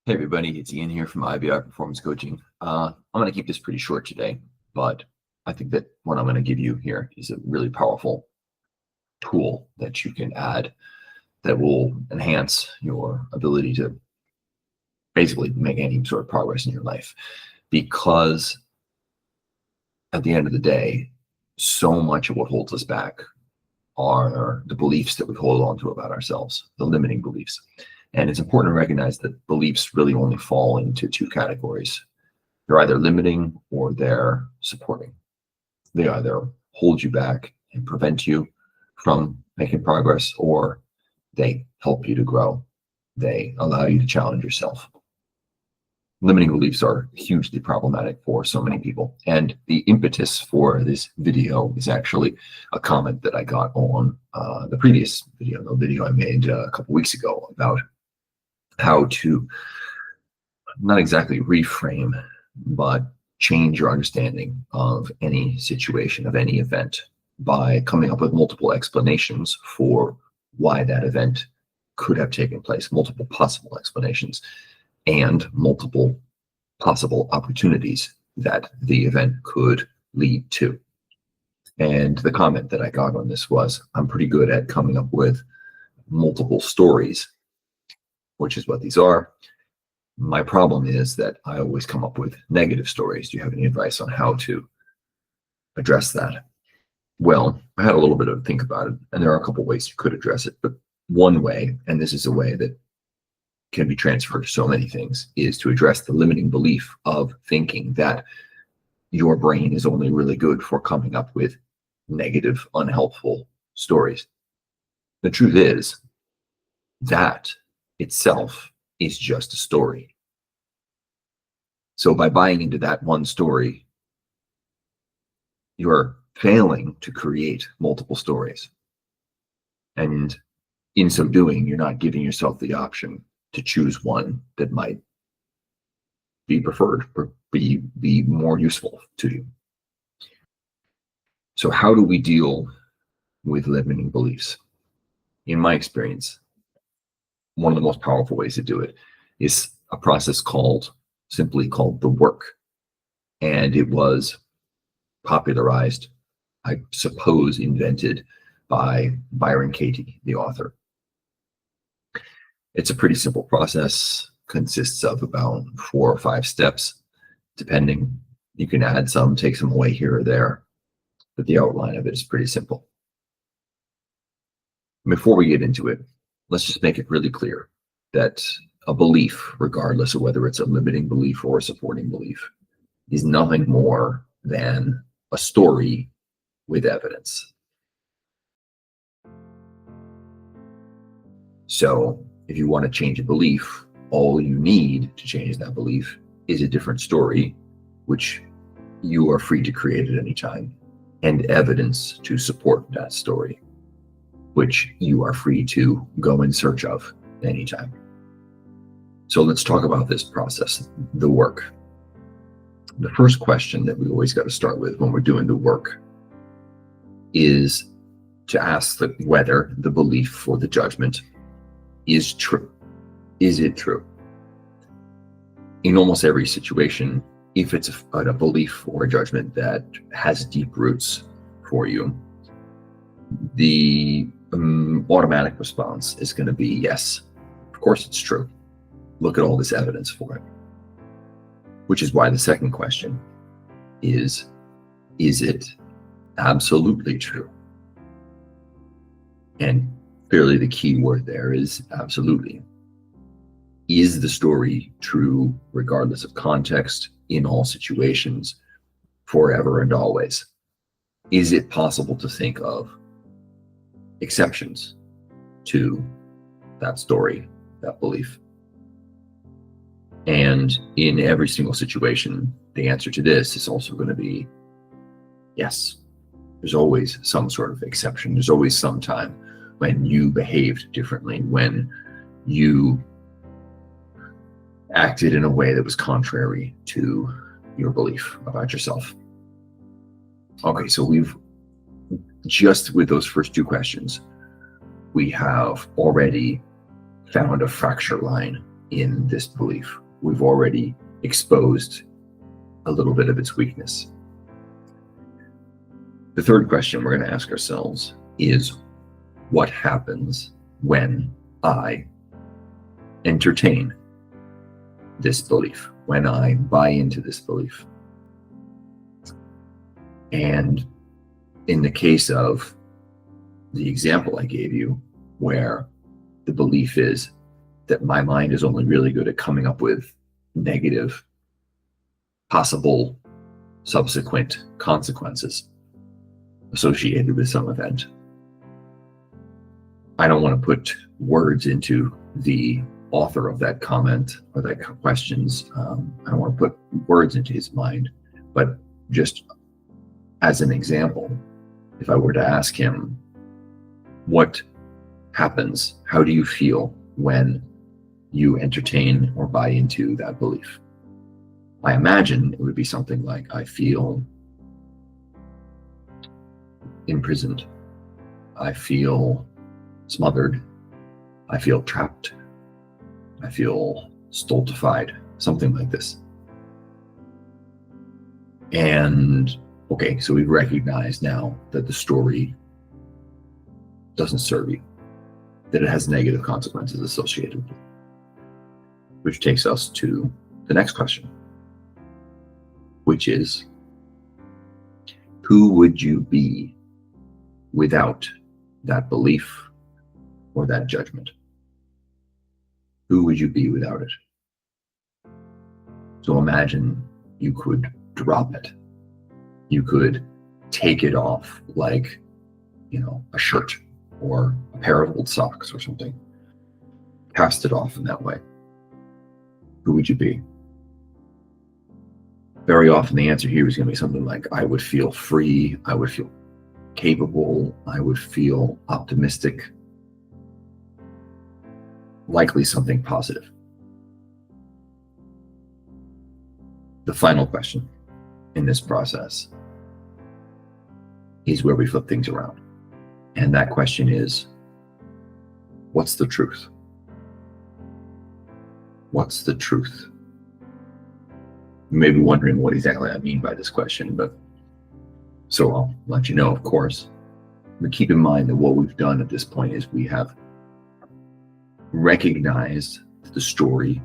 Hey everybody, it's Ian here from IBI Performance Coaching. I'm going to keep this pretty short today, but I think that what I'm going to give you here is a really powerful tool that you can add that will enhance your ability to basically make any sort of progress in your life. Because at the end of the day, so much of what holds us back are the beliefs that we hold on to about ourselves, the limiting beliefs. And it's important to recognize that beliefs really only fall into two categories. They're either limiting or they're supporting. They either hold you back and prevent you from making progress, or they help you to grow. They allow you to challenge yourself. Limiting beliefs are hugely problematic for so many people. And the impetus for this video is actually a comment that I got on the previous video, the video I made a couple weeks ago about how to not exactly reframe, but change your understanding of any situation, of any event, by coming up with multiple explanations for why that event could have taken place, multiple possible explanations, and multiple possible opportunities that the event could lead to. And the comment that I got on this was, I'm pretty good at coming up with multiple stories, which is what these are. My problem is that I always come up with negative stories. Do you have any advice on how to address that? Well, I had a little bit of a think about it, and there are a couple ways you could address it. But one way, and this is a way that can be transferred to so many things, is to address the limiting belief of thinking that your brain is only really good for coming up with negative, unhelpful stories. The truth is that itself is just a story. So by buying into that one story, you're failing to create multiple stories. And in so doing, you're not giving yourself the option to choose one that might be preferred or be more useful to you. So how do we deal with limiting beliefs? In my experience, one of the most powerful ways to do it is a process simply called the work. And it was popularized, I suppose, invented by Byron Katie, the author. It's a pretty simple process, consists of about 4 or 5 steps, depending. You can add some, take some away here or there, but the outline of it is pretty simple. Before we get into it, let's just make it really clear that a belief, regardless of whether it's a limiting belief or a supporting belief, is nothing more than a story with evidence. So if you want to change a belief, all you need to change that belief is a different story, which you are free to create at any time, and evidence to support that story, which you are free to go in search of anytime. So let's talk about this process, the work. The first question that we always got to start with when we're doing the work is to ask whether the belief or the judgment is true. Is it true? In almost every situation, if it's a belief or a judgment that has deep roots for you, the automatic response is going to be yes, of course it's true. Look at all this evidence for it. Which is why the second question is it absolutely true? And clearly the key word there is absolutely. Is the story true regardless of context, in all situations, forever and always? Is it possible to think of exceptions to that story, that belief? And in every single situation, the answer to this is also going to be yes. There's always some sort of exception. There's always some time when you behaved differently, when you acted in a way that was contrary to your belief about yourself. Okay, so we've just with those first 2 questions, we have already found a fracture line in this belief. We've already exposed a little bit of its weakness. The third question we're going to ask ourselves is, what happens when I entertain this belief, when I buy into this belief? And in the case of the example I gave you, where the belief is that my mind is only really good at coming up with negative possible subsequent consequences associated with some event, I don't want to put words into the author of that comment or that questions. I don't want to put words into his mind, but just as an example, if I were to ask him, what happens? How do you feel when you entertain or buy into that belief? I imagine it would be something like, I feel imprisoned. I feel smothered. I feel trapped. I feel stultified, something like this. And okay, so we've recognized now that the story doesn't serve you, that it has negative consequences associated with it. Which takes us to the next question, which is, who would you be without that belief or that judgment? Who would you be without it? So imagine you could drop it. You could take it off like, a shirt or a pair of old socks or something. Cast it off in that way. Who would you be? Very often the answer here is going to be something like, I would feel free, I would feel capable, I would feel optimistic. Likely something positive. The final question in this process is where we flip things around. And that question is, what's the truth? What's the truth? You may be wondering what exactly I mean by this question, so I'll let you know, of course. But keep in mind that what we've done at this point is we have recognized that the story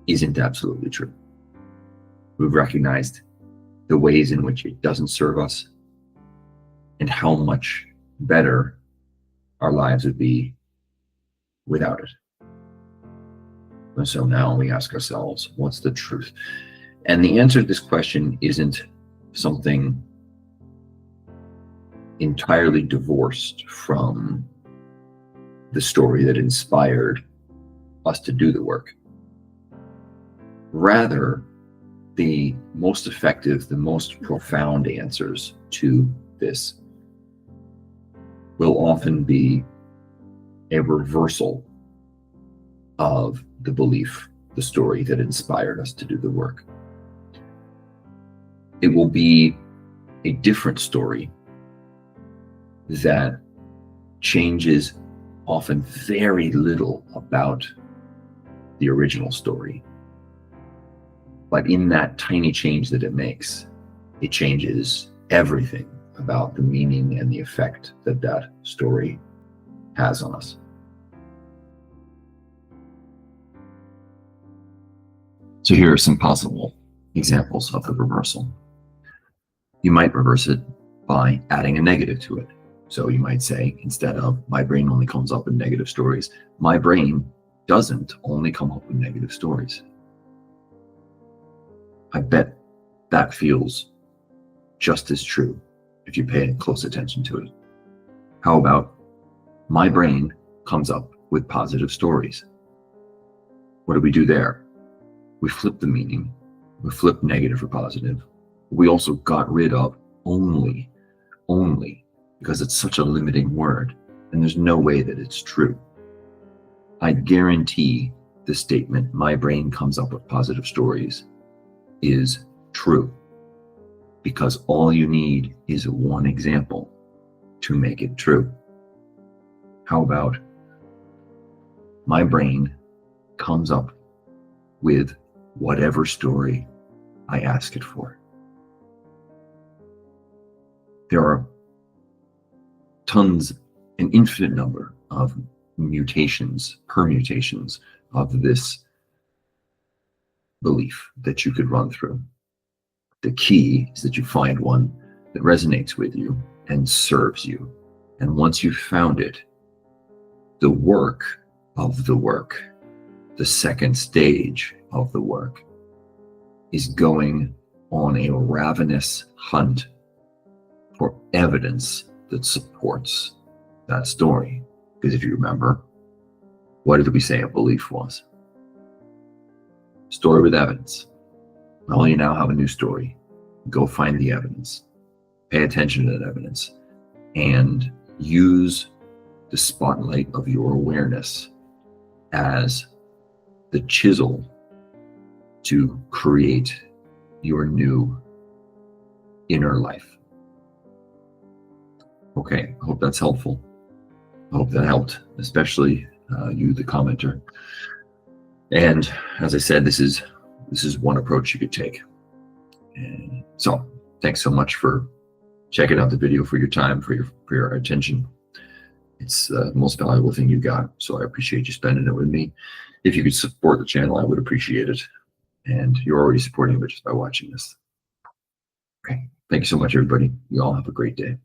isn't absolutely true. We've recognized the ways in which it doesn't serve us and how much better our lives would be without it. And so now we ask ourselves, what's the truth? And the answer to this question isn't something entirely divorced from the story that inspired us to do the work. Rather, the most effective, the most profound answers to this will often be a reversal of the belief, the story that inspired us to do the work. It will be a different story that changes often very little about the original story. But in that tiny change that it makes, it changes everything about the meaning and the effect that that story has on us. So here are some possible examples of the reversal. You might reverse it by adding a negative to it. So you might say, instead of my brain only comes up with negative stories, my brain doesn't only come up with negative stories. I bet that feels just as true if you pay close attention to it. How about my brain comes up with positive stories? What do we do there? We flip the meaning. We flip negative for positive. We also got rid of only, because it's such a limiting word, and there's no way that it's true. I guarantee the statement, my brain comes up with positive stories, is true, because all you need is one example to make it true. How about my brain comes up with whatever story I ask it for. There are tons, an infinite number of mutations, permutations of this belief that you could run through. The key is that you find one that resonates with you and serves you. And once you've found it, the work of the work, the second stage of the work, is going on a ravenous hunt for evidence that supports that story. Because if you remember, what did we say a belief was? Story with evidence. Well, you now have a new story. Go find the evidence. Pay attention to that evidence and use the spotlight of your awareness as the chisel to create your new inner life. Okay, I hope that's helpful. I hope that helped, especially you, the commenter. And as I said, this is one approach you could take. And so thanks so much for checking out the video, for your time, for your attention. It's the most valuable thing you got, so I appreciate you spending it with me. If you could support the channel, I would appreciate it. And you're already supporting it just by watching this. Okay, thank you so much, everybody. You all have a great day.